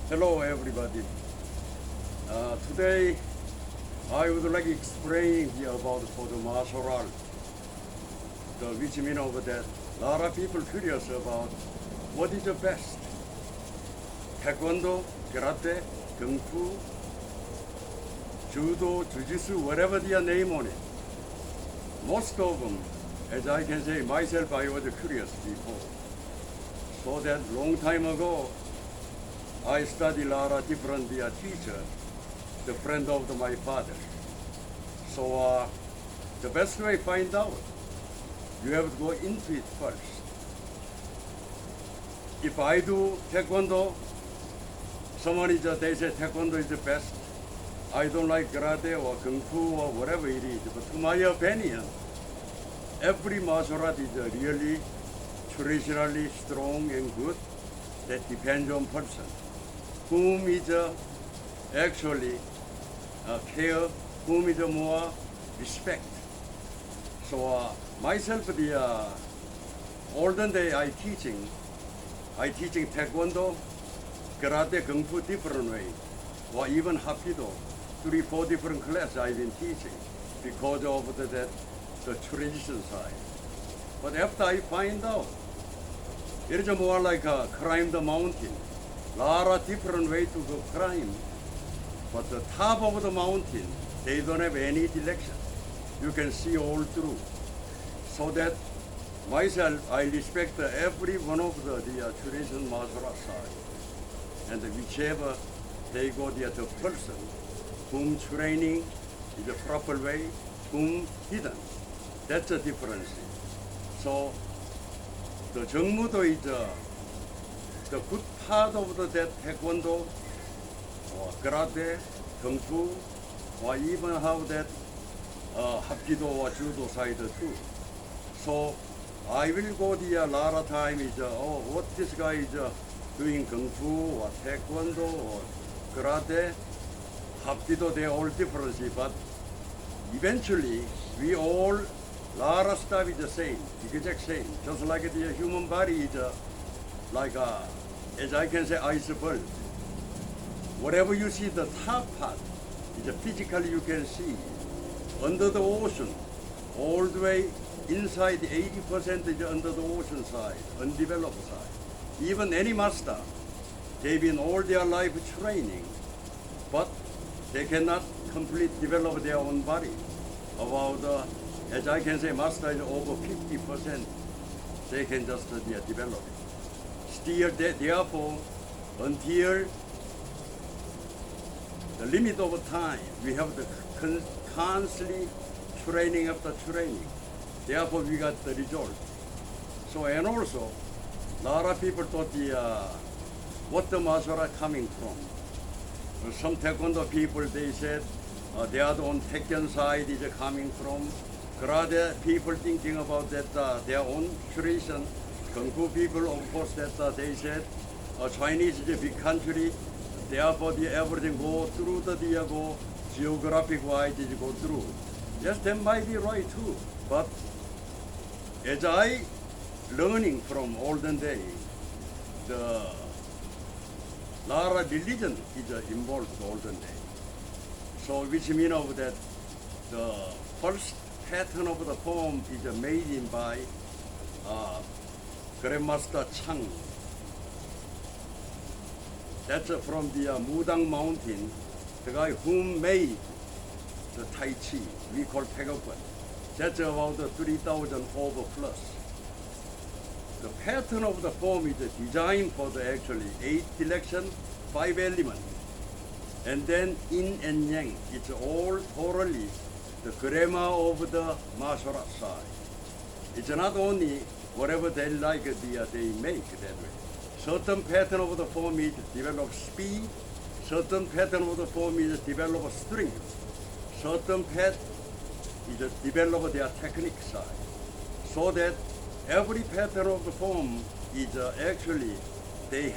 Hello everybody. Today I would like to explain here about for the martial art, which mean over that a lot of people curious about what is the best. Taekwondo, karate, kung fu, judo, jiu-jitsu, whatever their name on it. Most of them, as I can say myself, I was curious before. So that long time ago, I studied a lot of different teachers, the friend of my father. So the best way to find out, you have to go into it first. If I do Taekwondo, they say Taekwondo is the best. I don't like karate or kung fu or whatever it is. But to my opinion, every martial art is really traditionally strong and good. That depends on person. Whom is actually care, whom is more respect. So myself, the olden day I teaching Taekwondo, karate, kung fu different way, or even Hapkido, 3-4 different classes I've been teaching because of the tradition side. But after I find out, it is more like climb the mountain. Lot of different way to go climb, but the top of the mountain, they don't have any direction. You can see all through. So that myself, I respect every one of the traditional martial art side. And whichever they go the person whom training is the proper way, whom hidden. That's the difference. So the Jungmudo is the good part of that Taekwondo, or karate, kung fu, or even how that Hapkido or judo side too. So I will go the lot of time is what this guy is doing kung fu or Taekwondo or karate, Hapkido, they are all different, but eventually we all lot of stuff is the same, exact same. Just like the human body is like as I can say, iceberg. Whatever you see, the top part is physically you can see. Under the ocean, all the way inside, 80% is under the ocean side, undeveloped side. Even any master, they've been all their life training, but they cannot completely develop their own body. About, as I can say, master is over 50%, they can just develop it. Still, therefore, until the limit of time, we have the constantly training after training. Therefore, we got the result. So, and also, a lot of people thought what the martial art coming from. Some Taekwondo people, they said they are the own Taekwondo side is coming from. Karate people thinking about that their own tradition. Kung Fu people, of course, that they said Chinese is a big country, therefore everything go through the go geographic wise is go through. Yes, that might be right too. But as I learning from olden day, the lot of religion is involved olden day. So which mean of that the first pattern of the form is made in by Grandmaster Chung. That's from the Mudang Mountain, the guy who made the Tai Chi, we call Pegakwan. That's about 3,000 over plus. The pattern of the form is designed for the actually 8 direction, 5 elements. And then yin and yang, it's all totally the grammar of the martial art side. It's not only whatever they like, they make that way. Certain pattern of the form is develop speed, certain pattern of the form is develop strength, certain pattern is develop their technique side. So that every pattern of the form is actually, they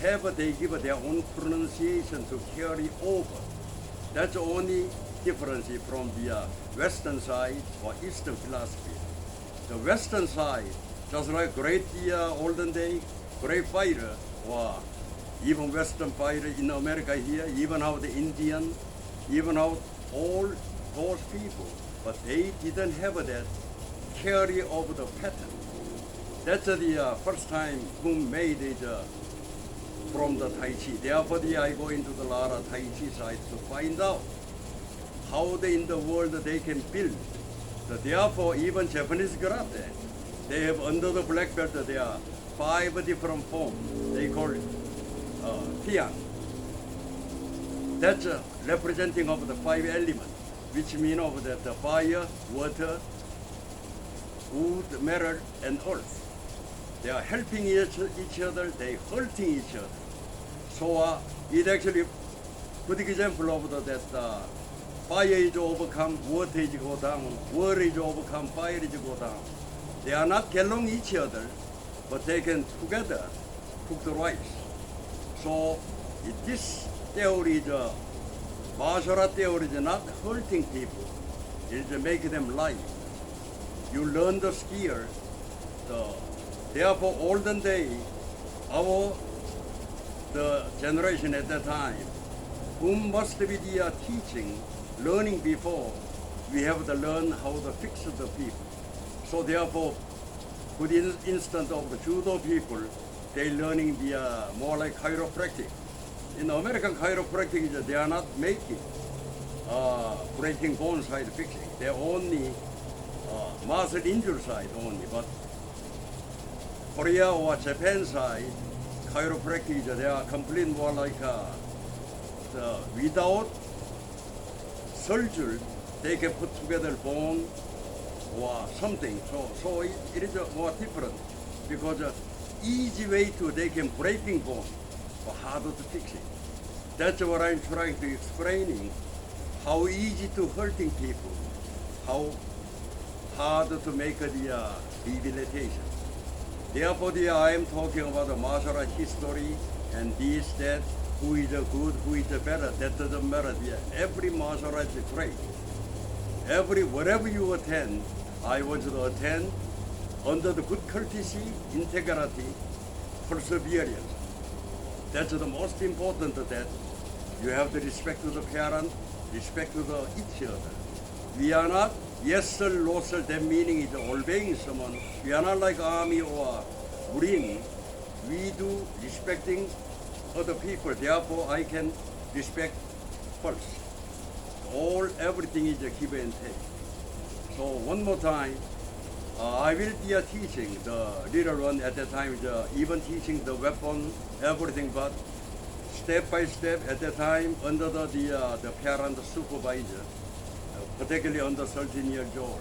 give their own pronunciation to carry over. That's the only difference from the Western side or Eastern philosophy. The Western side, just like great olden day, great fighter, or even Western fighter in America here, even out the Indian, even out all those people, but they didn't have that carry over the pattern. That's the first time who made it from the Tai Chi. Therefore, I go into the lot of Tai Chi sites to find out how in the world they can build. Therefore, even Japanese karate, they have under the black belt, there are 5 different forms. They call it Tian. That's representing of the 5 elements, which mean of that the fire, water, wood, metal, and earth. They are helping each other, they hurting each other. So it actually good example of that fire is overcome, water is go down, water is overcome, fire is go down. They are not killing each other, but they can together cook the rice. So this theory is martial art theory is not hurting people, it is making them live. You learn the skill. Therefore, olden day, the generation at that time, who must be the teaching, learning before, we have to learn how to fix the people. So therefore, good instance of the judo people, they learning the more like chiropractic. In American chiropractic, they are not making breaking bone side fixing. They're only muscle injury side only. But Korea or Japan side, chiropractic, they are complete more like without surgery, they can put together bone or something. So it is more different because easy way to they can breaking bone, but harder to fix it. That's what I'm trying to explaining. How easy to hurting people, how hard to make the rehabilitation. Therefore, I am talking about the martial art history and this, that, who is good, who is better. That doesn't matter. Every martial art is great. Wherever you attend, I want you to attend under the good courtesy, integrity, perseverance. That's the most important, that you have the respect to the parent, respect to each other. We are not yes sir, no sir, that meaning is obeying someone. We are not like army or marine. We do respecting other people. Therefore, I can respect first. Everything is a give and take. So one more time, I will be teaching the little one at that time, even teaching the weapon, everything, but step by step at that time under the parent supervisor, particularly under 13 years old.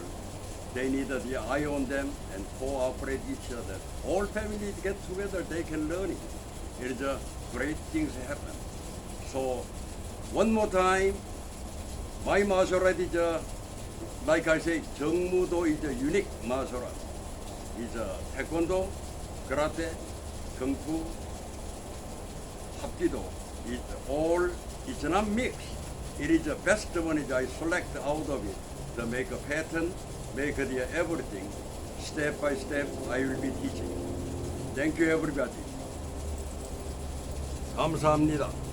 They need the eye on them and cooperate each other. All families get together, they can learn it. It is great things happen. So one more time, my martial art is like I say, 정무도 is a unique martial art. It's taekwondo, karate, kung fu, hapkido. It's not mixed. It is the best one I select out of it to make a pattern, make everything. Step by step, I will be teaching. Thank you, everybody. 감사합니다.